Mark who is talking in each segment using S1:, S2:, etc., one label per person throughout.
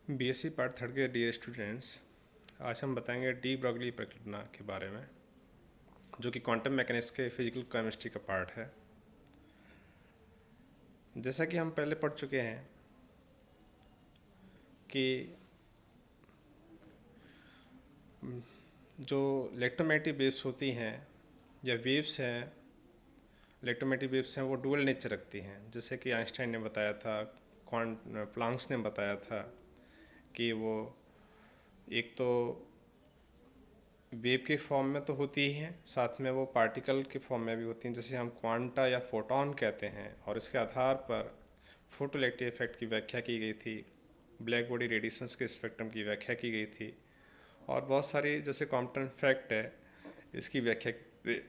S1: BSc part third के dear students, आज हम बताएंगे डी ब्रॉगली परिकल्पना के बारे में, जो कि क्वांटम मैकेनिक्स के फिजिकल केमिस्ट्री का पार्ट है। जैसा कि हम पहले पढ़ चुके हैं कि जो इलेक्ट्रोमैग्नेटिक वेव्स होती हैं या वेव्स हैं, इलेक्ट्रोमैग्नेटिक वेव्स हैं, वो डुअल नेचर रखती हैं। जैसे कि आइंस्टाइन ने बताया था, प्लांक्स ने बताया था कि वो एक तो वेव के फॉर्म में तो होती ही हैं, साथ में वो पार्टिकल के फॉर्म में भी होती हैं, जैसे हम क्वांटा या फोटॉन कहते हैं। और इसके आधार पर फोटोइलेक्ट्रिक इफेक्ट की व्याख्या की गई थी, ब्लैक बॉडी रेडिएशंस के स्पेक्ट्रम की व्याख्या की गई थी, और बहुत सारी जैसे कॉम्पटन इफेक्ट है इसकी व्याख्या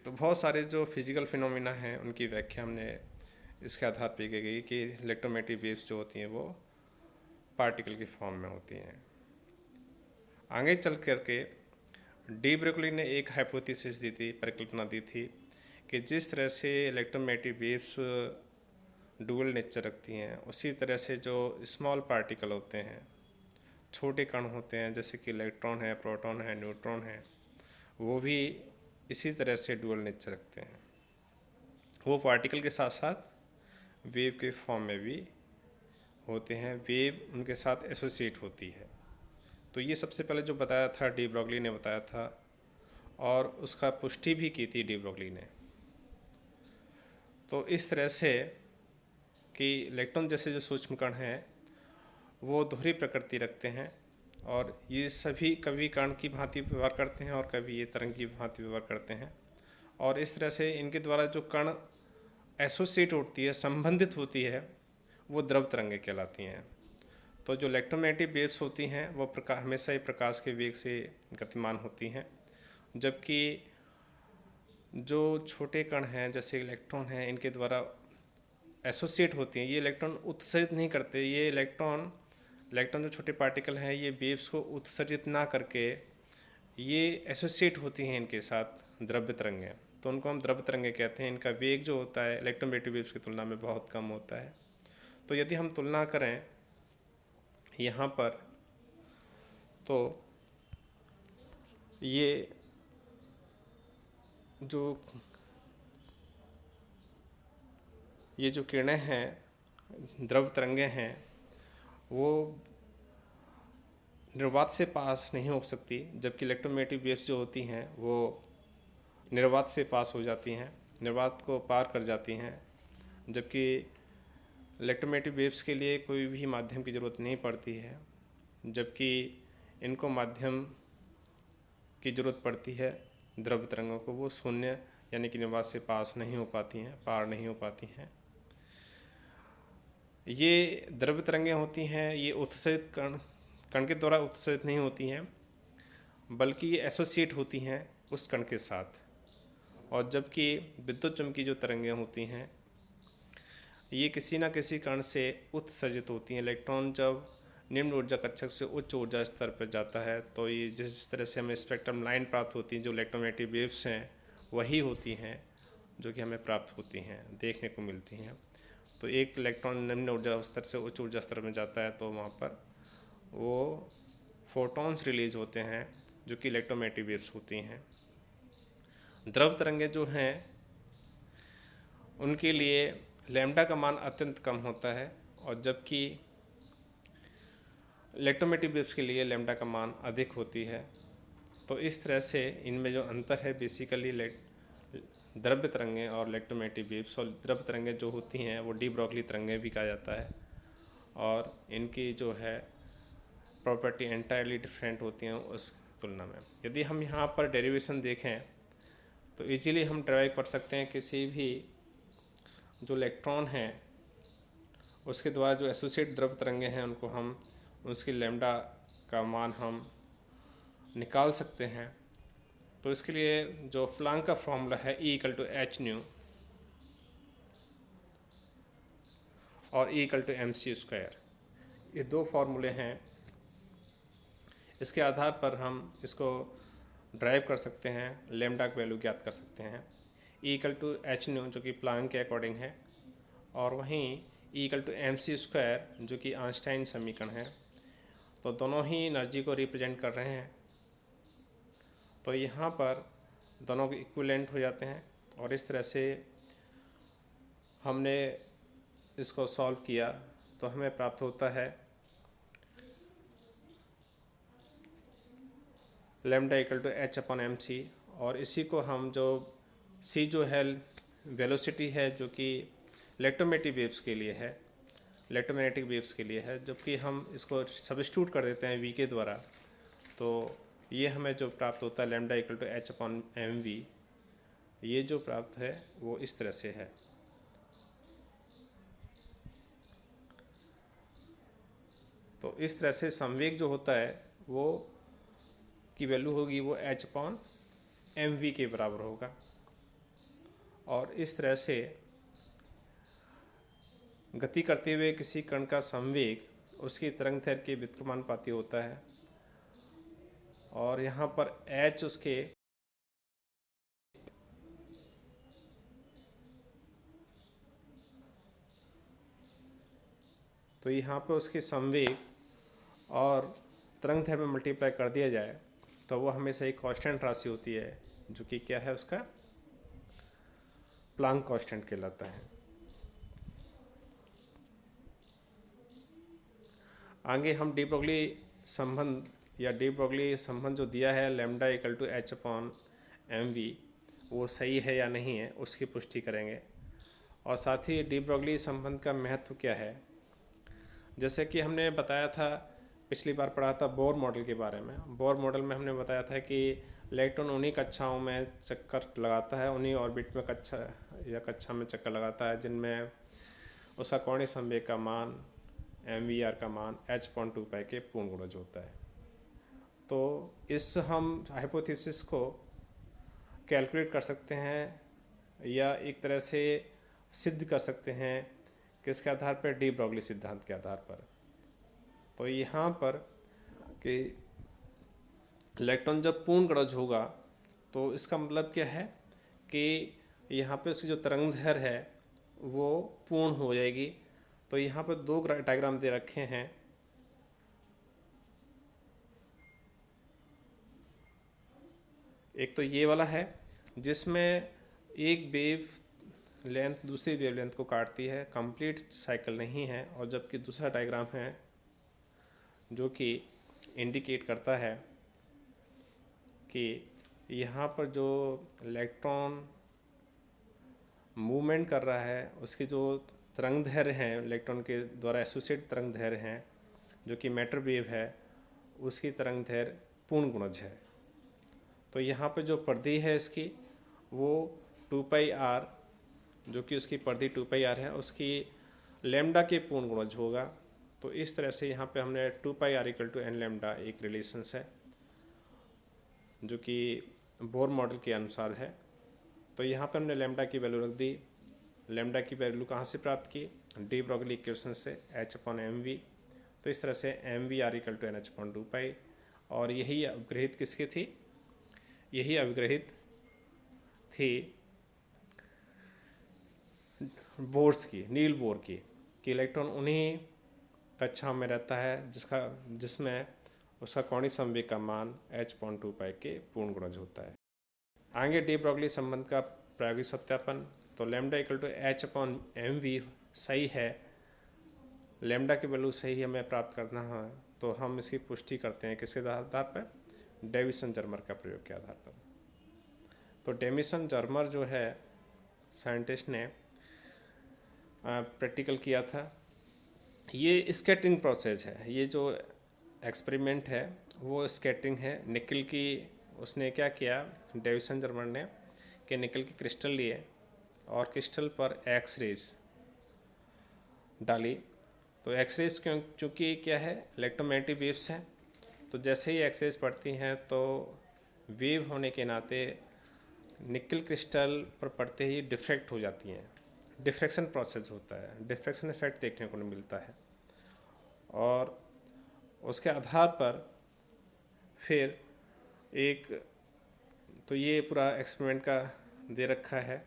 S1: तो बहुत सारे जो फिजिकल फिनोमिना हैं उनकी व्याख्या हमने इसके आधार पर की गई कि इलेक्ट्रोमैग्नेटिक वेव्स जो होती हैं वो पार्टिकल की फॉर्म में होती हैं। आगे चल करके डी ब्रोगली ने एक हाइपोथेसिस दी थी, परिकल्पना दी थी कि जिस तरह से इलेक्ट्रोमैग्नेटिक वेव्स डुअल नेचर रखती हैं, उसी तरह से जो स्मॉल पार्टिकल होते हैं, छोटे कण होते हैं, जैसे कि इलेक्ट्रॉन है, प्रोटॉन है, न्यूट्रॉन है, वो भी इसी तरह से डुअल नेचर रखते हैं। वो पार्टिकल के साथ साथ वेव के फॉर्म में भी होते हैं, वेव उनके साथ एसोसिएट होती है। तो ये सबसे पहले जो बताया था डी ब्रोगली ने बताया था, और उसका पुष्टि भी की थी डी ब्रोगली ने। तो इस तरह से कि इलेक्ट्रॉन जैसे जो सूक्ष्म कण हैं वो दोहरी प्रकृति रखते हैं, और ये सभी कभी कण की भांति व्यवहार करते हैं और कभी ये तरंग की भांति व्यवहार करते हैं। और इस तरह से इनके द्वारा जो कण एसोसिएट होती है, संबंधित होती है, वो द्रव तरंगें कहलाती हैं। तो जो इलेक्ट्रोमैग्नेटिक वेव्स होती हैं वो हमेशा ही प्रकाश के वेग से गतिमान होती हैं, जबकि जो छोटे कण हैं जैसे इलेक्ट्रॉन हैं, इनके द्वारा एसोसिएट होती हैं। ये इलेक्ट्रॉन उत्सर्जित नहीं करते, ये इलेक्ट्रॉन जो छोटे पार्टिकल हैं, ये वेव्स को उत्सर्जित ना करके ये एसोसिएट होती हैं इनके साथ द्रव्य तरंगें, तो उनको हम द्रव्य तरंगें कहते हैं। इनका वेग जो होता है इलेक्ट्रोमैग्नेटिक वेव्स की तुलना में बहुत कम होता है। तो यदि हम तुलना करें यहाँ पर, तो ये जो किरणें हैं, द्रव तरंगें हैं, वो निर्वात से पास नहीं हो सकती, जबकि इलेक्ट्रोमैग्नेटिक वेव्स जो होती हैं वो निर्वात से पास हो जाती हैं, निर्वात को पार कर जाती हैं। जबकि इलेक्ट्रोमैग्नेटिक वेव्स के लिए कोई भी माध्यम की ज़रूरत नहीं पड़ती है, जबकि इनको माध्यम की ज़रूरत पड़ती है द्रव्य तरंगों को। वो शून्य यानी कि निर्वात से पास नहीं हो पाती हैं, पार नहीं हो पाती हैं। ये द्रव्य तरंगें होती हैं, ये उत्सर्जित कण के द्वारा उत्सर्जित नहीं होती हैं, बल्कि ये एसोसिएट होती हैं उस कण के साथ। और जबकि विद्युत चुम्बकीय जो तरंगें होती हैं ये किसी न किसी कण से उत्सर्जित होती हैं। इलेक्ट्रॉन जब निम्न ऊर्जा कक्षक से उच्च ऊर्जा स्तर पर जाता है, तो ये जिस तरह से हमें स्पेक्ट्रम लाइन प्राप्त होती है, जो इलेक्ट्रोमैग्नेटिक वेव्स हैं वही होती हैं जो कि हमें प्राप्त होती हैं, देखने को मिलती हैं। तो एक इलेक्ट्रॉन निम्न ऊर्जा स्तर से उच्च ऊर्जा स्तर में जाता है, तो वहाँ पर वो फोटॉन्स रिलीज होते हैं जो कि इलेक्ट्रोमैग्नेटिक वेव्स होती हैं। द्रव तरंगें जो हैं उनके लिए लैम्डा का मान अत्यंत कम होता है, और जबकि इलेक्ट्रोमैग्नेटिक वेव्स के लिए लैम्डा का मान अधिक होती है। तो इस तरह से इनमें जो अंतर है बेसिकली द्रव्य तरंगें और इलेक्ट्रोमैग्नेटिक वेव्स। और द्रव्य तरंगें जो होती हैं वो डी ब्रोगली तरंगें भी कहा जाता है, और इनकी जो है प्रॉपर्टी एंटायरली डिफरेंट होती हैं उस तुलना में। यदि हम यहाँ पर डेरिवेशन देखें तो इजीली हम ड्राइव कर सकते हैं किसी भी जो इलेक्ट्रॉन हैं उसके द्वारा जो एसोसिएट द्रव्य तरंगें हैं उनको हम उसकी लैम्डा का मान हम निकाल सकते हैं। तो इसके लिए जो प्लैंक का फॉर्मूला है E=h/nu और E=mc², ये दो फार्मूले हैं। इसके आधार पर हम इसको ड्राइव कर सकते हैं, लैम्डा की वैल्यू ज्ञात कर सकते हैं। E=h/nu जो कि प्लैंक के अकॉर्डिंग है, और वहीं E=mc² जो कि आइंस्टाइन समीकरण है। तो दोनों ही एनर्जी को रिप्रेजेंट कर रहे हैं। तो यहाँ पर दोनों के इक्विवेलेंट हो जाते हैं और इस तरह से हमने इसको सॉल्व किया तो हमें प्राप्त होता है lambda equal to h upon m c. और इसी को हम जो सी जो है वेलोसिटी है जो कि इलेक्ट्रोमैग्नेटिक वेव्स के लिए है, इलेक्ट्रोमैग्नेटिक वेव्स के लिए है, जबकि हम इसको सब्स्टिट्यूट कर देते हैं वी के द्वारा, तो ये हमें जो प्राप्त होता है lambda equal to h upon m v, ये जो प्राप्त है वो इस तरह से है। तो इस तरह से संवेग जो होता है वो की वैल्यू होगी वो एच अपॉन एम वी के बराबर होगा। और इस तरह से गति करते हुए किसी कण का संवेग उसकी तरंग दैर्घ्य के व्युत्क्रमानुपाती होता है। और यहाँ पर एच उसके तो यहाँ पर उसके संवेग और तरंग दैर्घ्य में मल्टीप्लाई कर दिया जाए तो वो हमेशा एक कांस्टेंट राशि होती है जो कि क्या है, उसका प्लांक कांस्टेंट कहलाता है। आगे हम डी ब्रोगली संबंध या डी ब्रोगली संबंध जो दिया है lambda equal to h upon m v, वो सही है या नहीं है उसकी पुष्टि करेंगे। और साथ ही डी ब्रोगली संबंध का महत्व क्या है, जैसे कि हमने बताया था पिछली बार पढ़ा था बोर मॉडल के बारे में। बोर मॉडल में हमने बताया था कि इलेक्ट्रॉन उन्हीं कक्षाओं में चक्कर लगाता है, उन्हीं ऑर्बिट में कक्षा में चक्कर लगाता है जिनमें उसका कोणीय संवेग का मान mvr का मान h/2π के पूर्ण गुणज होता है। तो इस हम हाइपोथेसिस को कैलकुलेट कर सकते हैं या एक तरह से सिद्ध कर सकते हैं किसके आधार पर, डी ब्रोगली सिद्धांत के आधार पर। तो यहाँ पर कि इलेक्ट्रॉन जब पूर्ण गणज होगा तो इसका मतलब क्या है कि यहाँ पे उसकी जो तरंग दैर्घ्य है वो पूर्ण हो जाएगी। तो यहाँ पर दो डायग्राम दे रखे हैं, एक तो ये वाला है जिसमें एक वेव लेंथ दूसरी वेव लेंथ को काटती है, कंप्लीट साइकिल नहीं है, और जबकि दूसरा डायग्राम है जो कि इंडिकेट करता है कि यहाँ पर जो इलेक्ट्रॉन मूवमेंट कर रहा है उसकी जो तरंग दैर्घ्य हैं, इलेक्ट्रॉन के द्वारा एसोसिएट तरंग दैर्घ्य हैं जो कि मैटर वेव है, उसकी तरंग दैर्घ्य पूर्ण गुणज है। तो यहाँ पर जो परिधि है इसकी वो 2πr, जो कि उसकी परिधि 2πr है, उसकी लैम्डा के पूर्ण गुणज होगा। तो इस तरह से यहाँ पे हमने 2πr equal to n lambda एक रिलेशंस है जो कि बोर मॉडल के अनुसार है। तो यहाँ पे हमने लैम्डा की वैल्यू रख दी। लैम्डा की वैल्यू कहाँ से प्राप्त की, डी ब्रोगली इक्वेशन से, h/mv। तो इस तरह से mvr इक्वल टू nh/2π। और यही अवग्रहित किसकी थी, यही अवग्रहित थी बोर्स की, नील बोर की, कि इलेक्ट्रॉन उन्हीं कक्षाओं में रहता है जिसमें उसका कोणीय संवेग का मान h/2π के पूर्ण गुणज होता है। आगे डी ब्रोगली संबंध का प्रायोगिक सत्यापन। तो लैम्डा इक्वल टू h/mv सही है, लैम्डा की वैल्यू सही हमें प्राप्त करना है, तो हम इसकी पुष्टि करते हैं किसके आधार पर, डेविसन जर्मर का प्रयोग के आधार पर। तो डेविसन जर्मर जो है साइंटिस्ट ने प्रैक्टिकल किया था। ये स्कैटरिंग प्रोसेस है, ये जो एक्सपेरिमेंट है वो स्कैटरिंग है निकल की। उसने क्या किया डेविसन जर्मर ने कि निकल की क्रिस्टल लिए और क्रिस्टल पर एक्स रेज डाली। तो एक्स रेज चूँकि क्या है इलेक्ट्रोमैग्नेटिक वेव्स हैं, तो जैसे ही एक्स रेज पड़ती हैं तो वेव होने के नाते निकल क्रिस्टल पर पड़ते ही डिफ्रैक्ट हो जाती हैं, डिफ्रैक्शन प्रोसेस होता है, डिफ्रैक्शन इफेक्ट देखने को मिलता है। और उसके आधार पर फिर एक, तो ये पूरा एक्सपेरिमेंट का दे रखा है।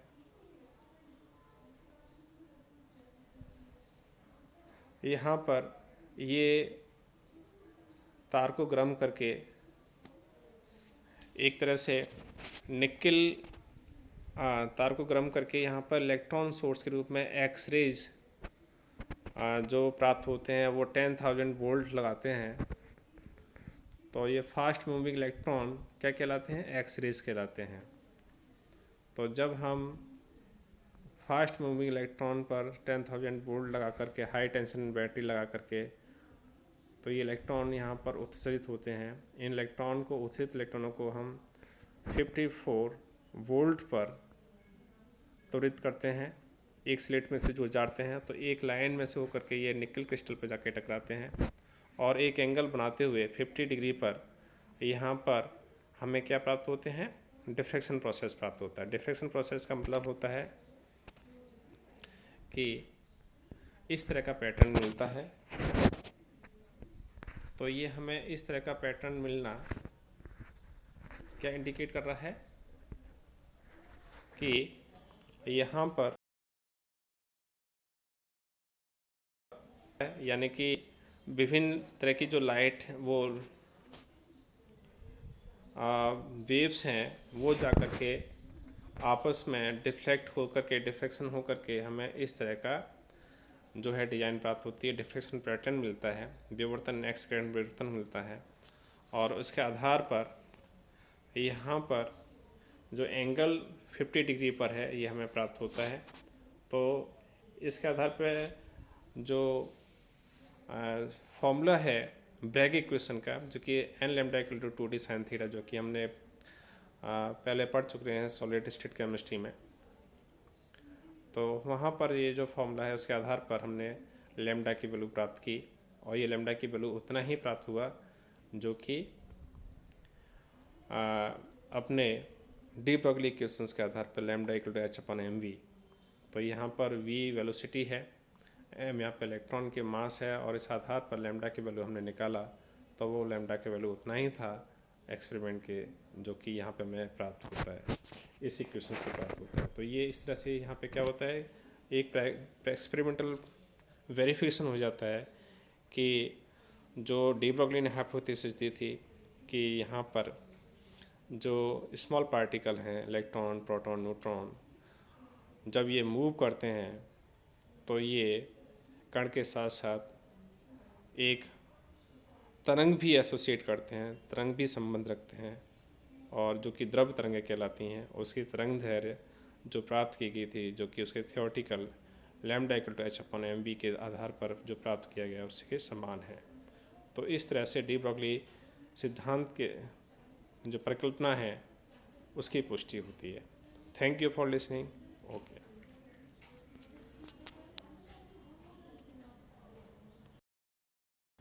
S1: यहाँ पर ये तार को गर्म करके एक तरह से निकल तार को गर्म करके यहाँ पर इलेक्ट्रॉन सोर्स के रूप में एक्स रेज जो प्राप्त होते हैं वो 10,000 वोल्ट लगाते हैं। तो ये फास्ट मूविंग इलेक्ट्रॉन क्या कहलाते हैं? एक्स रेज कहलाते हैं। तो जब हम फास्ट मूविंग इलेक्ट्रॉन पर 10,000 वोल्ट लगा करके हाई टेंशन बैटरी लगा करके तो ये इलेक्ट्रॉन यहाँ पर उत्सर्जित होते हैं। इन इलेक्ट्रॉन को उत्सर्जित इलेक्ट्रॉनों को हम 54 वोल्ट पर त्वरित करते हैं, एक स्लेट में से जो जाते हैं तो एक लाइन में से होकर के ये निकल क्रिस्टल पर जाके टकराते हैं और एक एंगल बनाते हुए 50 डिग्री पर यहाँ पर हमें क्या प्राप्त होते हैं? डिफ्रैक्शन प्रोसेस प्राप्त होता है। डिफ्रैक्शन प्रोसेस का मतलब होता है कि इस तरह का पैटर्न मिलता है। तो ये हमें इस तरह का पैटर्न मिलना क्या इंडिकेट कर रहा है कि यहाँ पर यानी कि विभिन्न तरह की जो लाइट वो वेव्स हैं वो जा कर के आपस में डिफ्लेक्ट होकर के डिफ्रैक्शन होकर के हमें इस तरह का जो है डिज़ाइन प्राप्त होती है, डिफ्रैक्शन पैटर्न मिलता है, विवर्तन एक्स किरण विवर्तन मिलता है। और उसके आधार पर यहाँ पर जो एंगल 50 डिग्री पर है ये हमें प्राप्त होता है। तो इसके आधार पर जो फॉर्मूला है ब्रैग इक्वेशन का, जो कि n lambda equal to 2d sine theta, जो कि हमने पहले पढ़ चुके हैं सॉलिड स्टेट केमिस्ट्री में। तो वहाँ पर ये जो फॉर्मूला है उसके आधार पर हमने लैम्डा की वैल्यू प्राप्त की और ये लैम्डा की वैल्यू उतना ही प्राप्त हुआ जो कि अपने डी ब्रोगली इक्वेशंस के आधार पर लैम्डा इक्वल टू h/mv। तो यहाँ पर v वेलोसिटी है, m यहाँ पर इलेक्ट्रॉन के मास है और इस आधार पर लैम्डा की वैल्यू हमने निकाला तो वो लैम्डा की वैल्यू उतना ही था एक्सपेरिमेंट के जो कि यहाँ पे हमें प्राप्त होता है, इस इक्वेशन से प्राप्त होता है। तो ये इस तरह से यहाँ पे क्या होता है, एक एक्सपेरिमेंटल वेरिफिकेशन हो जाता है कि जो डी ब्रोगली ने हाइपोथेसिस दी थी कि यहाँ पर जो स्मॉल पार्टिकल हैं इलेक्ट्रॉन, प्रोटॉन, न्यूट्रॉन, जब ये मूव करते हैं तो ये कण के साथ साथ एक तरंग भी एसोसिएट करते हैं, तरंग भी संबंध रखते हैं और जो कि द्रव तरंगें कहलाती हैं। उसकी तरंग दैर्घ्य जो प्राप्त की गई थी, जो कि उसके theoretical lambda equal to h/mv के आधार पर जो प्राप्त किया गया उसके समान है। तो इस तरह से डी ब्रोगली सिद्धांत के जो परिकल्पना है उसकी पुष्टि होती है। Thank you for listening.